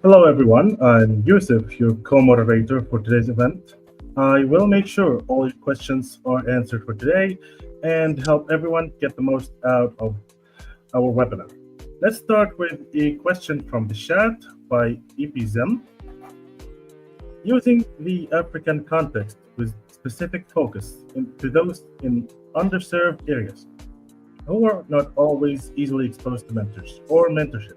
Hello, everyone. I'm Yousef, your co-moderator for today's event. I will make sure all your questions are answered for today and help everyone get the most out of our webinar. Let's start with a question from the chat by EPZM. Using the African context with specific focus to those in underserved areas who are not always easily exposed to mentors or mentorship,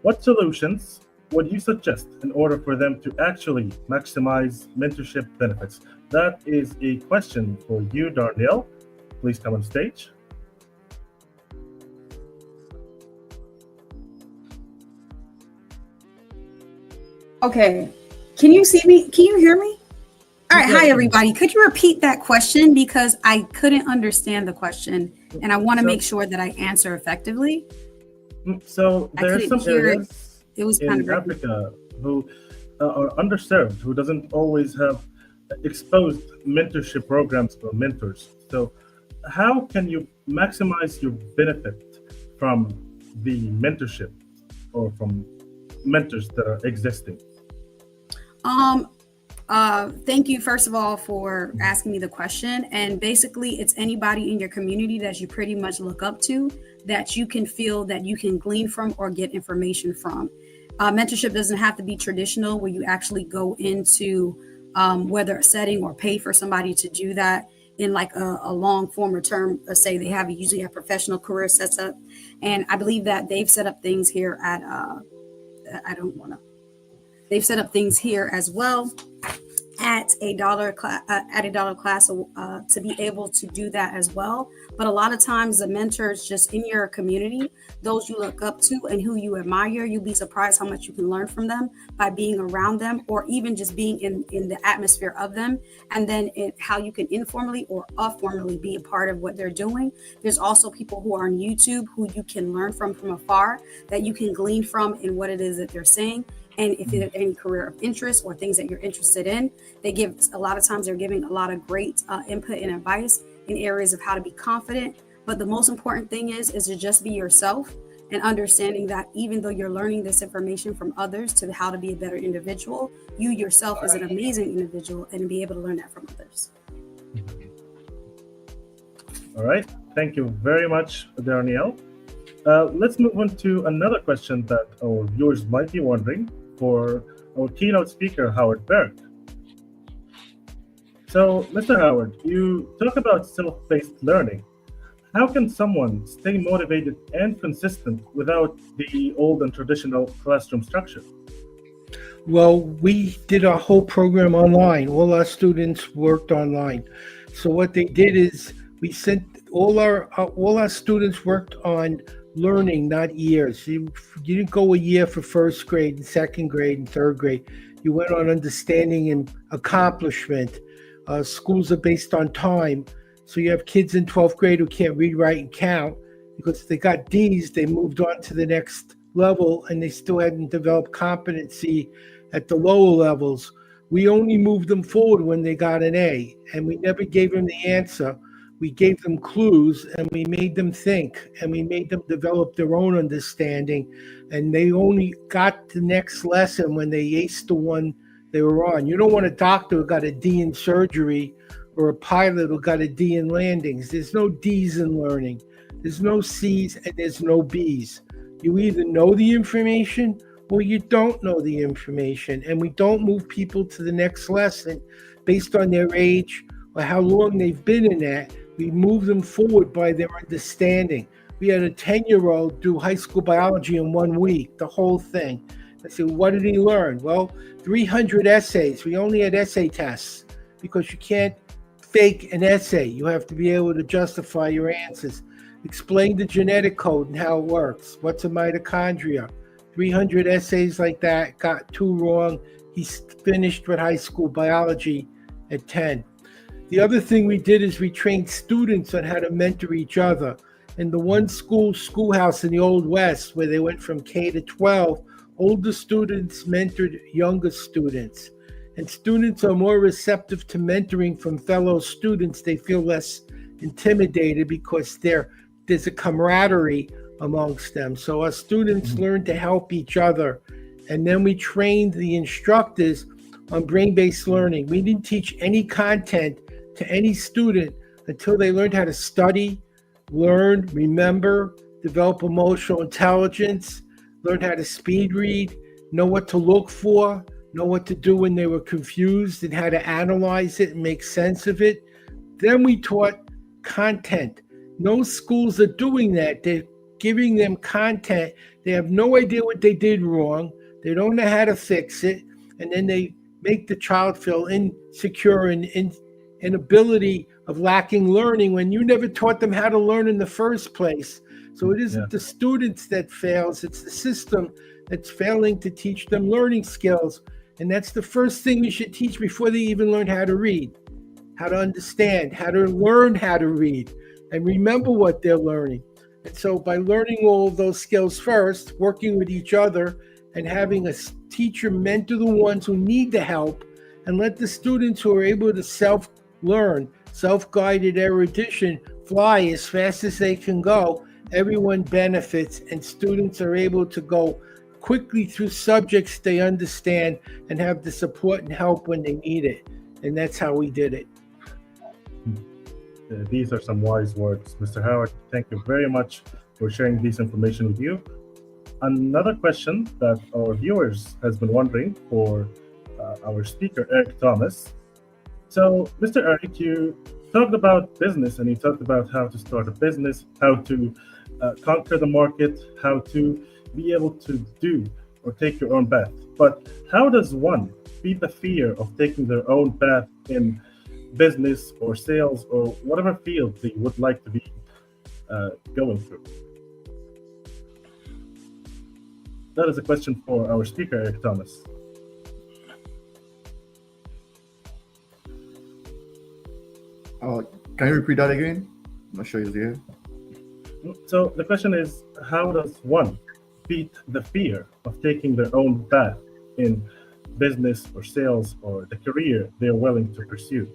what solutions would you suggest in order for them to actually maximize mentorship benefits? That is a question for you, Darnielle. Please come on stage. Okay, can you see me? Can you hear me? All right, hi everybody. Could you repeat that question because I couldn't understand the question and I want to make sure that I answer effectively. So there are some areas it was in kind of Africa who are underserved, who doesn't always have exposed mentorship programs or mentors. So how can you maximize your benefit from the mentorship or from mentors that are existing? Thank you, first of all, for asking me the question. And basically, it's anybody in your community that you pretty much look up to, that you can feel that you can glean from or get information from. Mentorship doesn't have to be traditional, where you actually go into whether a setting or pay for somebody to do that in like a long form or term. Let's say they usually have professional career sets up. And I believe that they've set up things here at, they've set up things here as well at ADollarclass to be able to do that as well. But a lot of times the mentors just in your community, those you look up to and who you admire, you'll be surprised how much you can learn from them by being around them, or even just being in the atmosphere of them. And then how you can informally or formally be a part of what they're doing. There's also people who are on YouTube who you can learn from afar, that you can glean from in what it is that they're saying. And if you have any career of interest or things that you're interested in, they're giving a lot of great input and advice in areas of how to be confident. But the most important thing is to just be yourself, and understanding that even though you're learning this information from others to how to be a better individual, you yourself is an amazing individual and be able to learn that from others. All right. Thank you very much, Darnielle. Let's move on to another question that our viewers might be wondering for our keynote speaker, Howard Berg. So, Mr. Howard, you talk about self-paced learning. How can someone stay motivated and consistent without the old and traditional classroom structure? Well, we did our whole program online. All our students worked online. So what they did is we sent all our students worked on learning, not years. You didn't go a year for first grade and second grade and third grade. You went on understanding and accomplishment. Schools are based on time. So you have kids in 12th grade who can't read, write, and count because they got D's, they moved on to the next level and they still hadn't developed competency at the lower levels. We only moved them forward when they got an A, and we never gave them the answer. We gave them clues and we made them think and we made them develop their own understanding. And they only got the next lesson when they aced the one they were on. You don't want a doctor who got a D in surgery or a pilot who got a D in landings. There's no D's in learning. There's no C's and there's no B's. You either know the information or you don't know the information. And we don't move people to the next lesson based on their age or how long they've been in that. We move them forward by their understanding. We had a 10-year-old do high school biology in 1 week, the whole thing. I said, what did he learn? Well, 300 essays. We only had essay tests because you can't fake an essay. You have to be able to justify your answers. Explain the genetic code and how it works. What's a mitochondria? 300 essays like that, got 2 wrong. He's finished with high school biology at 10. The other thing we did is we trained students on how to mentor each other. In the one schoolhouse in the Old West, where they went from K to 12, older students mentored younger students. And students are more receptive to mentoring from fellow students. They feel less intimidated because there's a camaraderie amongst them. So our students learn to help each other And then we trained the instructors on brain-based learning. We didn't teach any content to any student until they learned how to study, learn, remember, develop emotional intelligence, learn how to speed read, know what to look for, know what to do when they were confused, and how to analyze it and make sense of it. Then we taught content. No schools are doing that. They're giving them content. They have no idea what they did wrong. They don't know how to fix it. And then they make the child feel insecure and inability of lacking learning when you never taught them how to learn in the first place. So it isn't the students that fails, it's the system that's failing to teach them learning skills. And that's the first thing we should teach before they even learn how to read, how to understand, how to learn how to read, and remember what they're learning. And so by learning all of those skills first, working with each other, and having a teacher mentor the ones who need the help, and let the students who are able to self-learn, self-guided erudition, fly as fast as they can go, everyone benefits, and students are able to go quickly through subjects they understand and have the support and help when they need it. And that's how we did it. These are some wise words, Mr. Howard. Thank you very much for sharing this information with you. Another question that our viewers has been wondering for our speaker, Eric Thomas. So, Mr. Eric, you talked about business and you talked about how to start a business, how to conquer the market, how to be able to do or take your own path. But how does one beat the fear of taking their own path in business or sales or whatever field they would like to be going through? That is a question for our speaker, Eric Thomas. Can you repeat that again? I'm not sure he's here. So the question is, how does one beat the fear of taking their own path in business or sales or the career they're willing to pursue?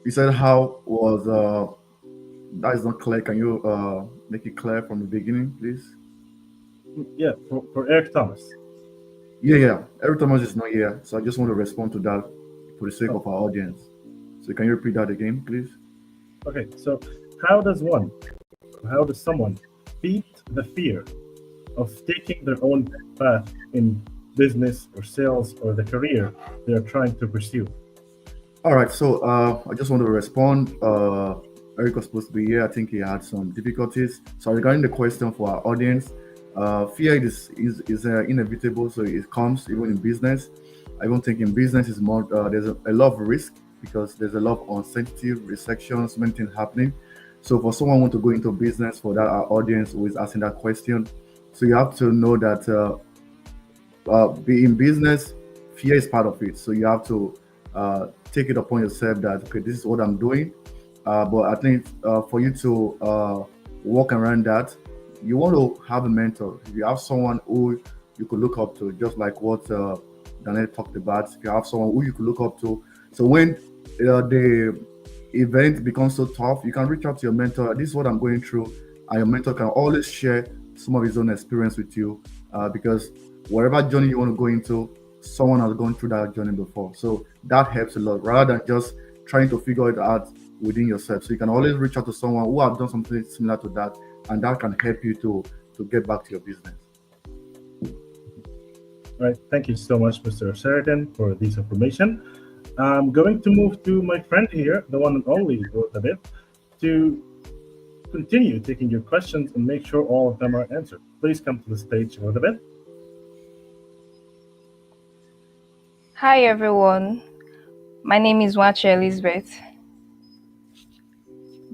You said how was that is not clear. Can you make it clear from the beginning, please? Yeah, for Eric Thomas. Yeah. Every Thomas is not here, so I just want to respond to that for the sake of our audience. So can you repeat that again, please? Okay, so how does someone beat the fear of taking their own path in business or sales or the career they are trying to pursue? All right, so I just want to respond. Eric was supposed to be here. I think he had some difficulties. So regarding the question for our audience, fear is inevitable, so it comes even in business. I don't think in business is more, there's a lot of risk because there's a lot of uncertainty, recessions, many things happening. So for someone who want to go into business, for that our audience who is asking that question, so you have to know that be in business, fear is part of it. So you have to take it upon yourself that, okay, this is what I'm doing. But I think for you to walk around that, you want to have a mentor. If you have someone who you could look up to, just like what Darnielle talked about, if you have someone who you could look up to, so when the event becomes so tough, you can reach out to your mentor. This is what I'm going through, and your mentor can always share some of his own experience with you, because whatever journey you want to go into, someone has gone through that journey before. So that helps a lot, rather than just trying to figure it out within yourself. So you can always reach out to someone who has done something similar to that, and that can help you to get back to your business. All right, thank you so much, Mr. Osaretin, for this information. I'm going to move to my friend here, the one and only Yousef, to continue taking your questions and make sure all of them are answered. Please come to the stage, Yousef. Hi everyone, my name is Elizabeth.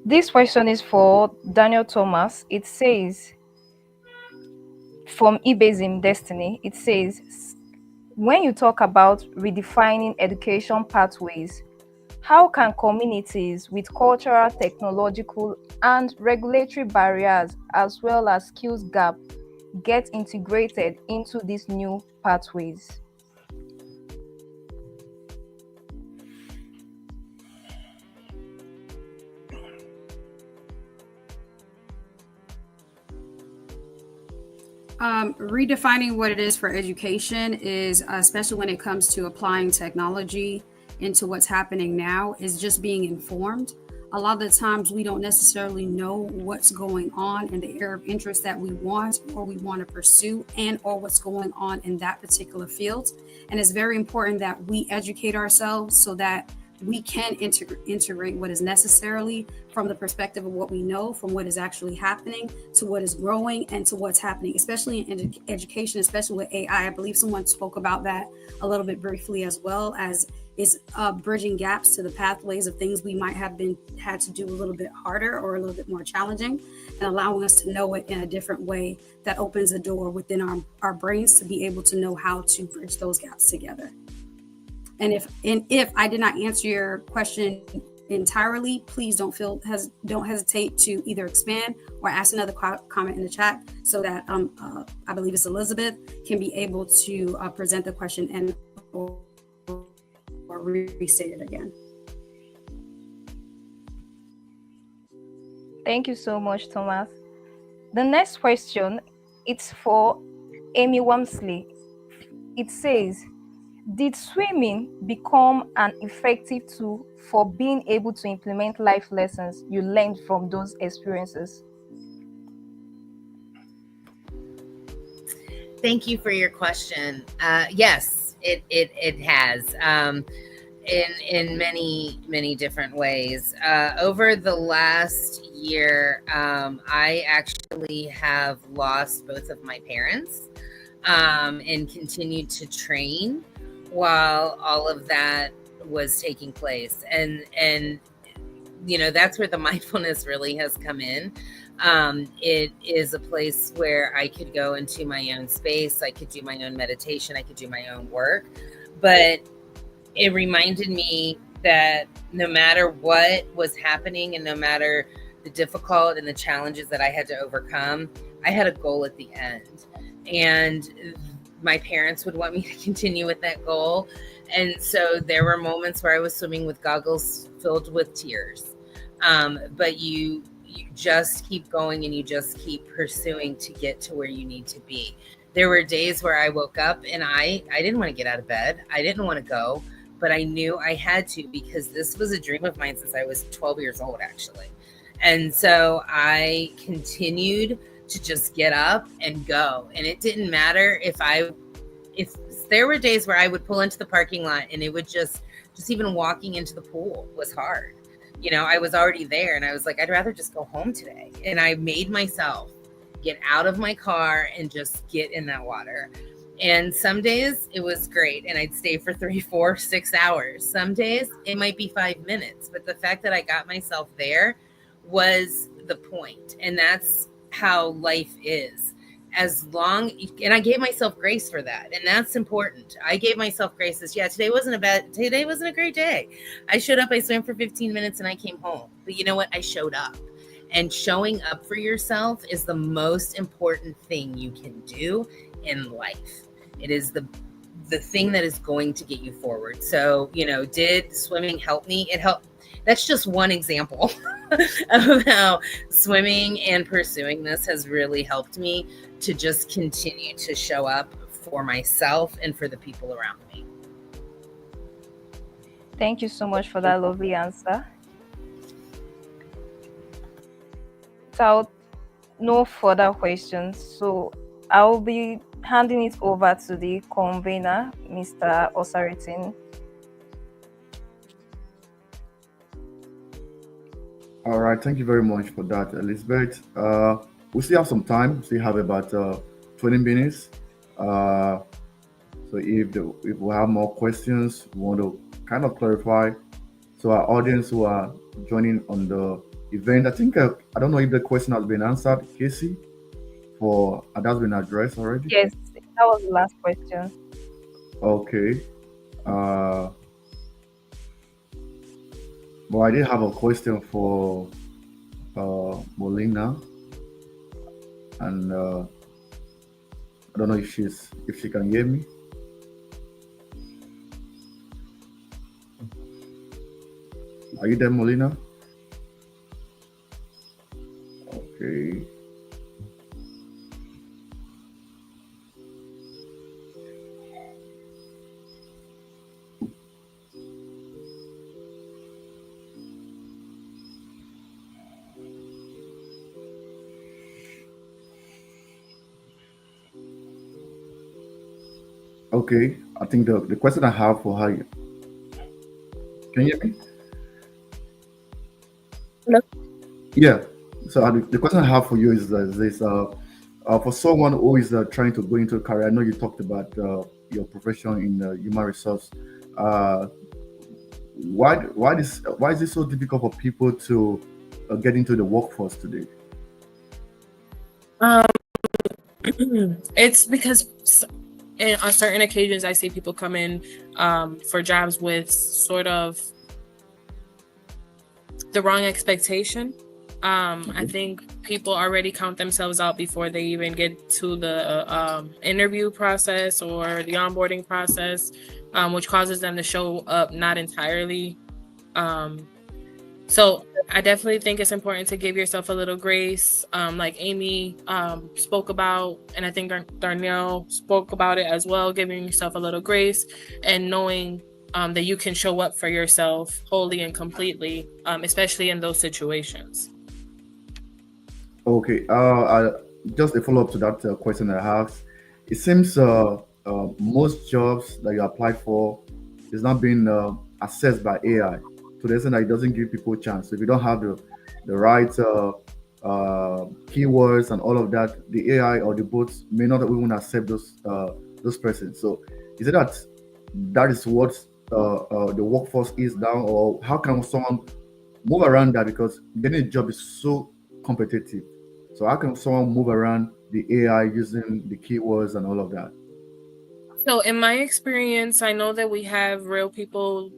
This question is for Darnielle Thomas. It says, from eBay's Destiny, it says, when you talk about redefining education pathways, how can communities with cultural, technological, and regulatory barriers, as well as skills gap, get integrated into these new pathways? Redefining what it is for education is, especially when it comes to applying technology into what's happening now, is just being informed. A lot of the times we don't necessarily know what's going on in the area of interest that we want or we want to pursue, and or what's going on in that particular field. And it's very important that we educate ourselves so that we can integrate what is necessarily from the perspective of what we know, from what is actually happening to what is growing and to what's happening, especially in education, especially with AI. I believe someone spoke about that a little bit briefly, as well as is bridging gaps to the pathways of things we might have had to do a little bit harder or a little bit more challenging, and allowing us to know it in a different way that opens a door within our brains to be able to know how to bridge those gaps together. And if I did not answer your question entirely, please don't hesitate to either expand or ask another comment in the chat, so that I believe it's Elizabeth can be able to present the question and or restate it again. Thank you so much, Thomas. The next question, it's for Amy Wamsley. It says, did swimming become an effective tool for being able to implement life lessons you learned from those experiences? Thank you for your question. Yes, it has, in many different ways. Over the last year, I actually have lost both of my parents, and continued to train while all of that was taking place. And that's where the mindfulness really has come in. It is a place where I could go into my own space. I could do my own meditation. I could do my own work. But it reminded me that no matter what was happening and no matter the difficult and the challenges that I had to overcome, I had a goal at the end. And my parents would want me to continue with that goal. And so there were moments where I was swimming with goggles filled with tears. But you just keep going and you just keep pursuing to get to where you need to be. There were days where I woke up and I didn't want to get out of bed. I didn't want to go, but I knew I had to, because this was a dream of mine since I was 12 years old, actually. And so I continued to just get up and go. And it didn't matter if there were days where I would pull into the parking lot and it would just even walking into the pool was hard. I was already there and I was like, I'd rather just go home today. And I made myself get out of my car and just get in that water. And some days it was great and I'd stay for 3, 4, 6 hours. Some days it might be 5 minutes, but the fact that I got myself there was the point. And that's how life is. And I gave myself grace for that. And that's important. I gave myself grace as, today wasn't a great day. I showed up, I swam for 15 minutes and I came home. But you know what? I showed up. And showing up for yourself is the most important thing you can do in life. It is the thing that is going to get you forward. So, did swimming help me? It helped. That's just one example of how swimming and pursuing this has really helped me to just continue to show up for myself and for the people around me. Thank you so much for that lovely answer. Without no further questions, so I'll be handing it over to the convener, Mr. Osaretin. All right, thank you very much for that, Elizabeth. We still have some time. We still have about 20 minutes. So if we have more questions, we want to kind of clarify. So our audience who are joining on the event, I think, I don't know if the question has been answered, Casey, that's been addressed already? Yes, that was the last question. Okay. Well, I did have a question for Molina, and I don't know if she can hear me. Are you there, Molina? Okay. Okay, I think the question I have for her, can you hear me? Hello? Yeah. So the question I have for you is this: for someone who is trying to go into a career, I know you talked about your profession in human resource. Uh, why is it so difficult for people to get into the workforce today? Um, it's because on certain occasions I see people come in for jobs with sort of the wrong expectation. I think people already count themselves out before they even get to the interview process or the onboarding process, which causes them to show up not entirely. So I definitely think it's important to give yourself a little grace, like Amy spoke about, and I think Darnielle spoke about it as well, giving yourself a little grace and knowing that you can show up for yourself wholly and completely, especially in those situations. Okay. Just a follow up to that question I asked. It seems most jobs that you apply for is not being assessed by AI to the extent that it doesn't give people a chance. So if you don't have the right keywords and all of that, the AI or the bots may not even accept those persons. So is it that is what the workforce is now, or how can someone move around that, because getting a job is so competitive? So how can someone move around the AI using the keywords and all of that? So in my experience, I know that we have real people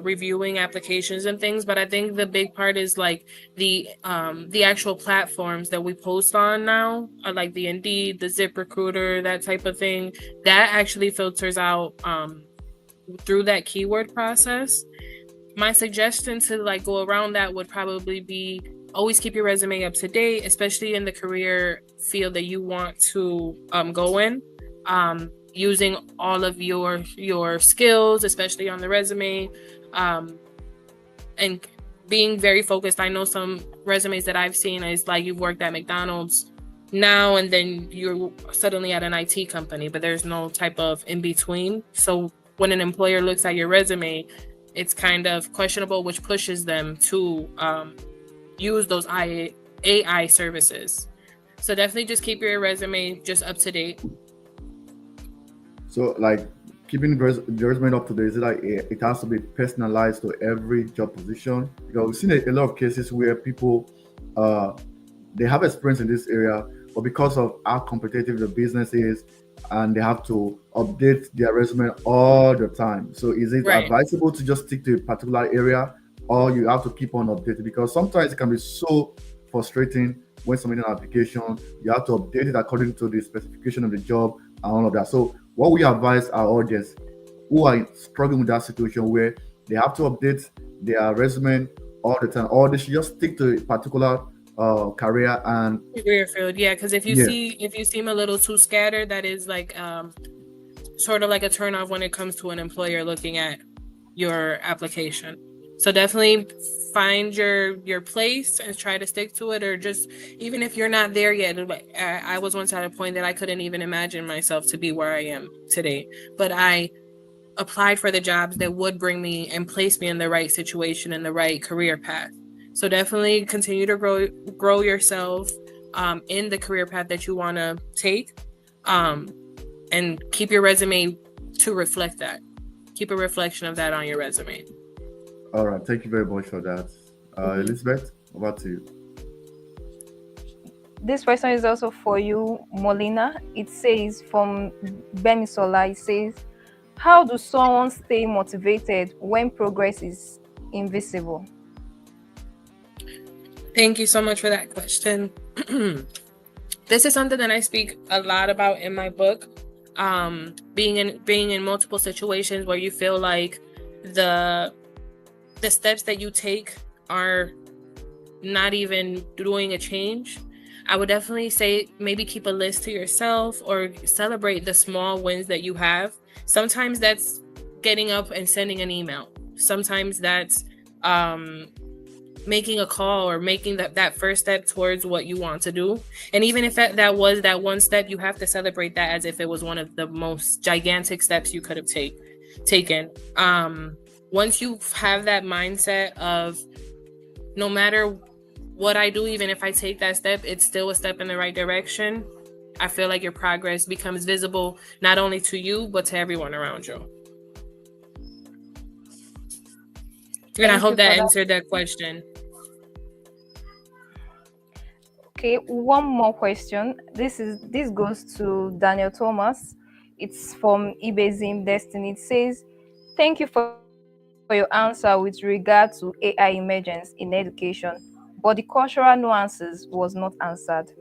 reviewing applications and things, but I think the big part is like the actual platforms that we post on now, like the Indeed, the ZipRecruiter, that type of thing. That actually filters out through that keyword process. My suggestion to like go around that would probably be always keep your resume up to date, especially in the career field that you want to go in. Using all of your skills, especially on the resume, and being very focused. I know some resumes that I've seen is like you've worked at McDonald's now and then you're suddenly at an IT company, but there's no type of in between. So when an employer looks at your resume, it's kind of questionable, which pushes them to use those AI services. So definitely just keep your resume just up to date. So, like, keeping the resume up to date, is it like it has to be personalized to every job position? Because we've seen a lot of cases where people they have experience in this area, but because of how competitive the business is, and they have to update their resume all the time. So, is it Right. advisable to just stick to a particular area, or you have to keep on updating? Because sometimes it can be so frustrating when submitting an application. You have to update it according to the specification of the job and all of that. So what we advise our audience who are struggling with that situation where they have to update their resume all the time, or they should just stick to a particular career and Career field, yeah, because if yeah. you seem a little too scattered, that is like sort of like a turnoff when it comes to an employer looking at your application. So definitely find your place and try to stick to it, or just even if you're not there yet. I was once at a point that I couldn't even imagine myself to be where I am today, but I applied for the jobs that would bring me and place me in the right situation and the right career path. So definitely continue to grow yourself in the career path that you want to take, and keep your resume to reflect that. Keep a reflection of that on your resume. All right, thank you very much for that. Elizabeth, over to you. This question is also for you, Molina. It says from Bemisola, it says, how do someone stay motivated when progress is invisible? Thank you so much for that question. This is something that I speak a lot about in my book. Being in multiple situations where you feel like the steps that you take are not even doing a change. I would definitely say maybe keep a list to yourself or celebrate the small wins that you have. Sometimes that's getting up and sending an email. Sometimes that's making a call or making that first step towards what you want to do. And even if that was that one step, you have to celebrate that as if it was one of the most gigantic steps you could have taken. Once you have that mindset of no matter what I do, even if I take that step, it's still a step in the right direction, I feel like your progress becomes visible not only to you, but to everyone around you. And I hope that answered that question. Okay, one more question. This goes to Darnielle Thomas. It's from Ibezim Destiny. It says, "Thank you for your answer with regard to AI emergence in education, but the cultural nuances was not answered."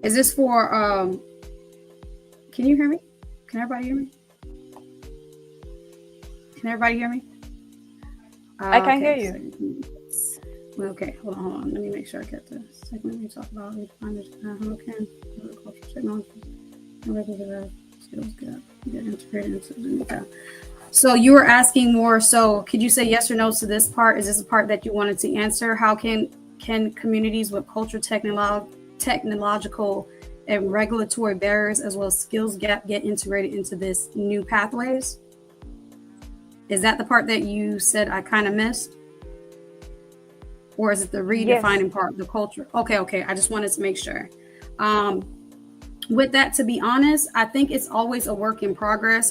Is this for can you hear me? Can everybody hear me? Can everybody hear me? I can hear you. Okay, hold on. Let me make sure I get this segment we talk about. How can culture, technology, and regular skills get integrated into the new path? So you were asking more. So could you say yes or no to this part? Is this a part that you wanted to answer? How can communities with culture, technological, and regulatory barriers as well as skills gap get integrated into this new pathways? Is that the part that you said I kind of missed? Or is it the redefining part of the culture? Okay. I just wanted to make sure. With that, to be honest, I think it's always a work in progress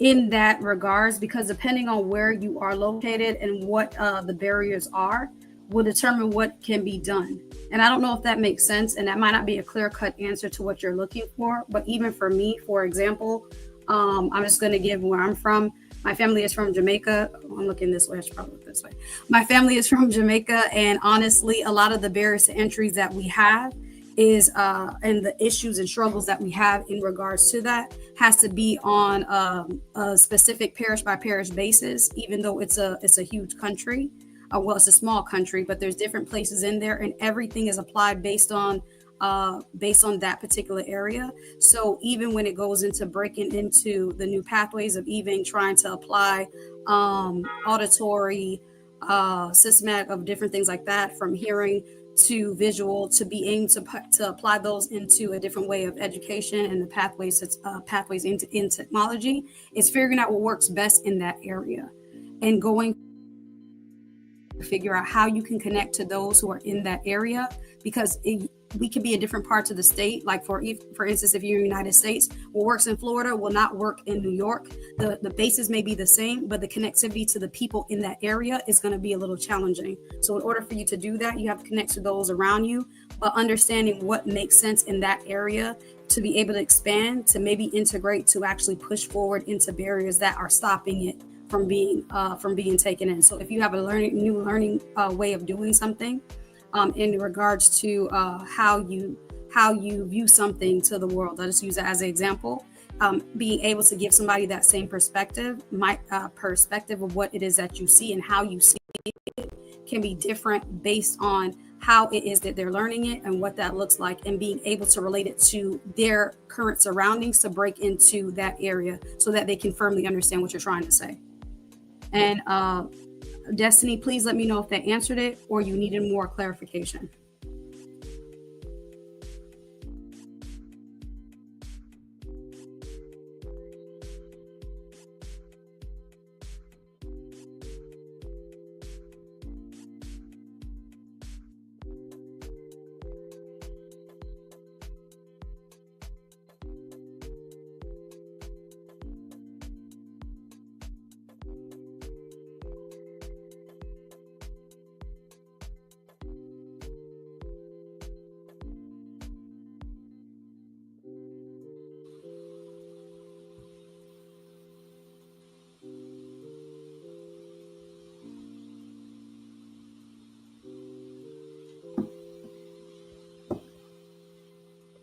in that regards, because depending on where you are located and what the barriers are will determine what can be done. And I don't know if that makes sense. And that might not be a clear-cut answer to what you're looking for. But even for me, for example, I'm just going to give where I'm from. My family is from Jamaica. I'm looking this way. I should probably look this way. My family is from Jamaica. And honestly, a lot of the barriers to entries that we have is, and the issues and struggles that we have in regards to that has to be on a specific parish by parish basis, even though it's a huge country. Well, it's a small country, but there's different places in there and everything is applied based on that particular area. So even when it goes into breaking into the new pathways of even trying to apply auditory, systematic of different things like that, from hearing to visual, to be able to apply those into a different way of education and the pathways in technology, is figuring out what works best in that area and going to figure out how you can connect to those who are in that area, because we could be in different parts of the state. Like for instance, if you're in the United States, what works in Florida will not work in New York. The bases may be the same, but the connectivity to the people in that area is going to be a little challenging. So in order for you to do that, you have to connect to those around you, but understanding what makes sense in that area to be able to expand, to maybe integrate, to actually push forward into barriers that are stopping it from being taken in. So if you have a new learning way of doing something, in regards to how you view something to the world, I'll just use that as an example. Being able to give somebody that same perspective, perspective of what it is that you see and how you see it can be different based on how it is that they're learning it and what that looks like, and being able to relate it to their current surroundings to break into that area so that they can firmly understand what you're trying to say. And Destiny, please let me know if that answered it or you needed more clarification.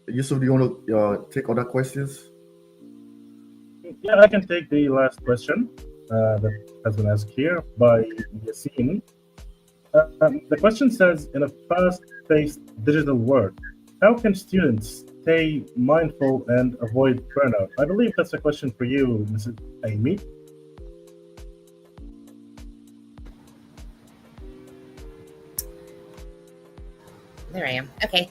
Yousef, do you want to take other questions? Yeah, I can take the last question that has been asked here by Yassine. The question says, in a fast-paced digital world, how can students stay mindful and avoid burnout? I believe that's a question for you, Mrs. Amy. There I am. Okay.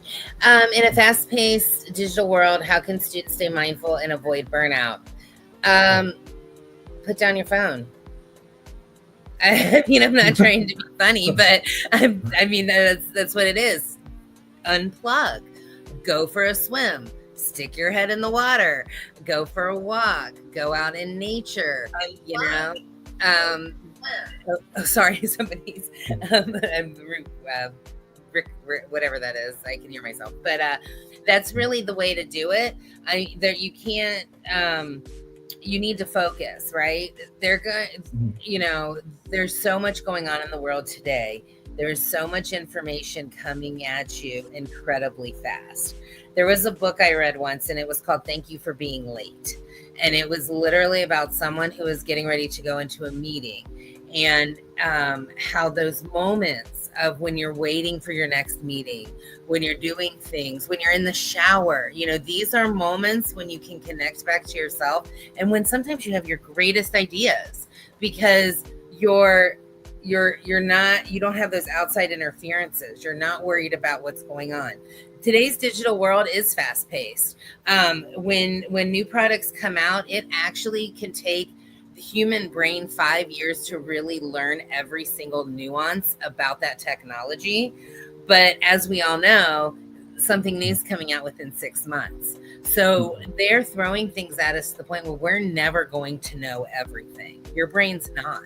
In a fast-paced digital world, how can students stay mindful and avoid burnout? Put down your phone. I mean, I'm not trying to be funny, but I mean, that's what it is. Unplug. Go for a swim. Stick your head in the water. Go for a walk. Go out in nature. You know. Sorry, somebody's. Whatever that is, I can hear myself, but that's really the way to do it. You can't, you need to focus, right? They're good. You know, there's so much going on in the world today. There's so much information coming at you incredibly fast. There was a book I read once, and it was called Thank You for Being Late. And it was literally about someone who was getting ready to go into a meeting, and how those moments of when you're waiting for your next meeting, when you're doing things, when you're in the shower, you know, these are moments when you can connect back to yourself, and when sometimes you have your greatest ideas, because you don't have those outside interferences. You're not worried about what's going on. Today's digital world is fast paced. When new products come out, it actually can take the human brain 5 years to really learn every single nuance about that technology. But as we all know, something new is coming out within 6 months. So they're throwing things at us to the point where we're never going to know everything. Your brain's not.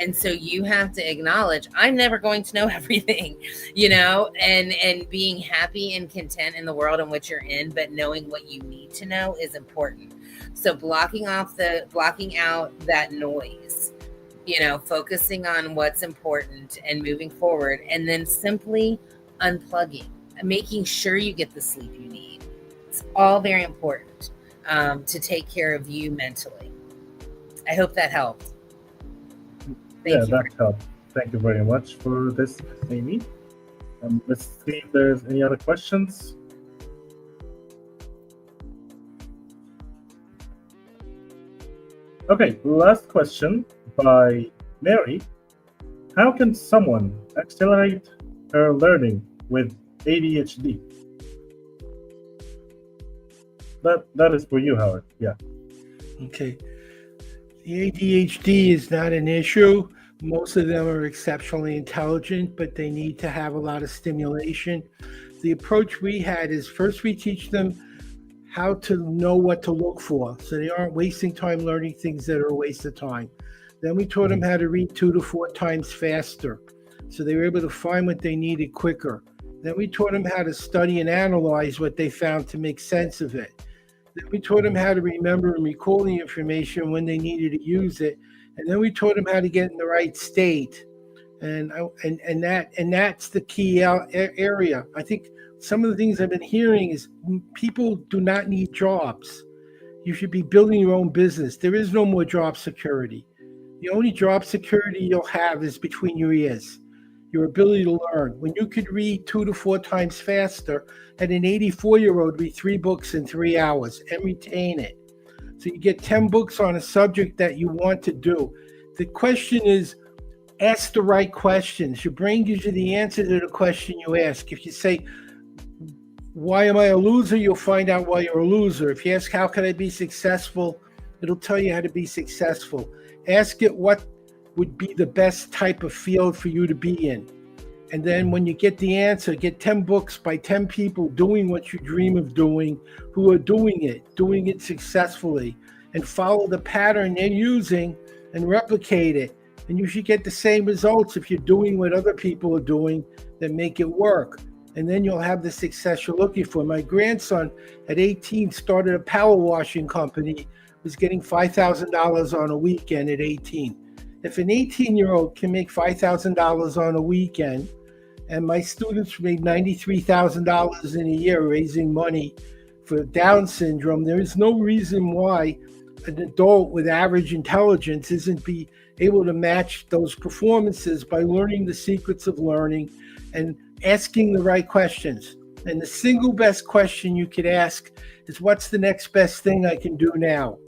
And so you have to acknowledge, I'm never going to know everything, you know, and being happy and content in the world in which you're in, but knowing what you need to know is important. So blocking out that noise, you know, focusing on what's important and moving forward, and then simply unplugging, making sure you get the sleep you need. It's all very important to take care of you mentally. I hope that helped. That helped. Thank you very much for this, Amy. Let's see if there's any other questions. Okay, last question by Mary. How can someone accelerate her learning with ADHD? That is for you, Howard. Yeah. Okay. The ADHD is not an issue. Most of them are exceptionally intelligent, but they need to have a lot of stimulation. The approach we had is first we teach them how to know what to look for, so they aren't wasting time learning things that are a waste of time. Then we taught them how to read 2 to 4 times faster, so they were able to find what they needed quicker. Then we taught them how to study and analyze what they found to make sense of it. Then we taught them how to remember and recall the information when they needed to use it. And then we taught them how to get in the right state. And that's the key area. I think some of the things I've been hearing is people do not need jobs. You should be building your own business. There is no more job security. The only job security you'll have is between your ears, your ability to learn. When you could read 2 to 4 times faster, had an 84-year-old read 3 books in 3 hours and retain it. So you get 10 books on a subject that you want to do. The question is, ask the right questions. Your brain gives you the answer to the question you ask. If you say, why am I a loser? You'll find out why you're a loser. If you ask, how can I be successful? It'll tell you how to be successful. Ask it what would be the best type of field for you to be in. And then when you get the answer, get 10 books by 10 people doing what you dream of doing, who are doing it successfully, and follow the pattern they're using and replicate it. And you should get the same results if you're doing what other people are doing, then make it work. And then you'll have the success you're looking for. My grandson at 18 started a power washing company, was getting $5,000 on a weekend at 18. If an 18-year-old can make $5,000 on a weekend, and my students made $93,000 in a year raising money for Down syndrome, there is no reason why an adult with average intelligence isn't be able to match those performances by learning the secrets of learning and asking the right questions. And the single best question you could ask is, what's the next best thing I can do now?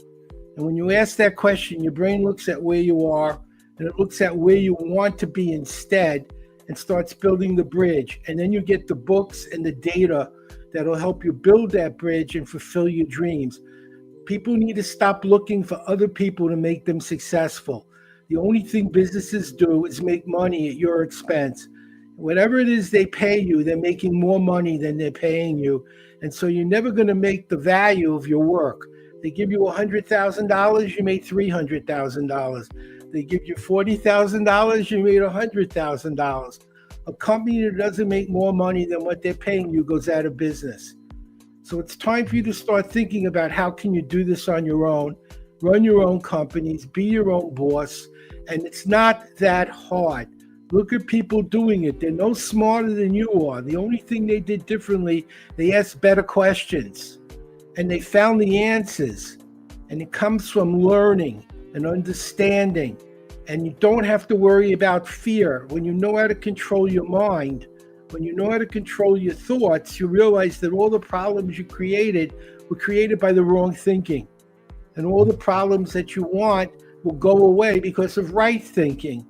And when you ask that question, your brain looks at where you are and it looks at where you want to be instead and starts building the bridge. And then you get the books and the data that'll help you build that bridge and fulfill your dreams. People need to stop looking for other people to make them successful. The only thing businesses do is make money at your expense. Whatever it is they pay you, they're making more money than they're paying you. And so you're never going to make the value of your work. They give you $100,000, you made $300,000. They give you $40,000, you made $100,000. A company that doesn't make more money than what they're paying you goes out of business. So it's time for you to start thinking about how can you do this on your own, run your own companies, be your own boss, and it's not that hard. Look at people doing it. They're no smarter than you are. The only thing they did differently, they asked better questions and they found the answers. And it comes from learning and understanding. And you don't have to worry about fear. When you know how to control your mind, when you know how to control your thoughts, you realize that all the problems you created were created by the wrong thinking. And all the problems that you want will go away because of right thinking.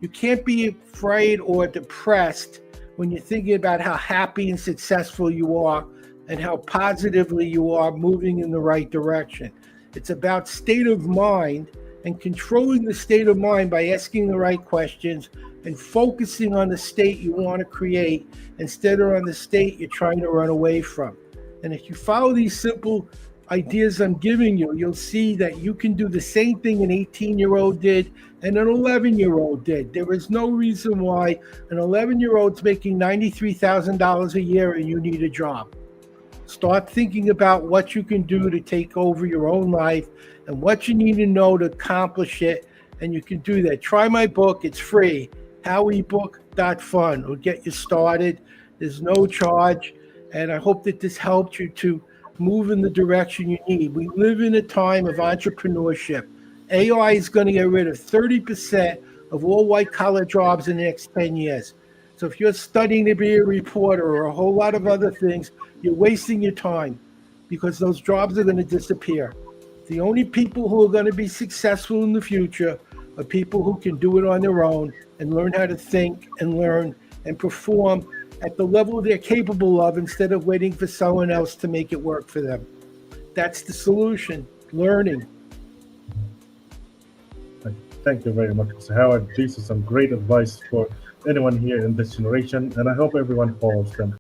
You can't be afraid or depressed when you're thinking about how happy and successful you are and how positively you are moving in the right direction. It's about state of mind and controlling the state of mind by asking the right questions and focusing on the state you want to create instead of on the state you're trying to run away from. And if you follow these simple ideas I'm giving you, you'll see that you can do the same thing an 18-year-old did and an 11-year-old did. There is no reason why an 11-year-old's making $93,000 a year and you need a job. Start thinking about what you can do to take over your own life and what you need to know to accomplish it, and you can do that. Try my book. It's free. HowEbook.fun. It'll get you started. There's no charge, and I hope that this helped you to move in the direction you need. We live in a time of entrepreneurship. AI is going to get rid of 30% of all white-collar jobs in the next 10 years. So if you're studying to be a reporter or a whole lot of other things, you're wasting your time because those jobs are going to disappear. The only people who are going to be successful in the future are people who can do it on their own and learn how to think and learn and perform at the level they're capable of instead of waiting for someone else to make it work for them. That's the solution, learning. Thank you very much, Mr. Howard. These are some great advice for anyone here in this generation, and I hope everyone follows them.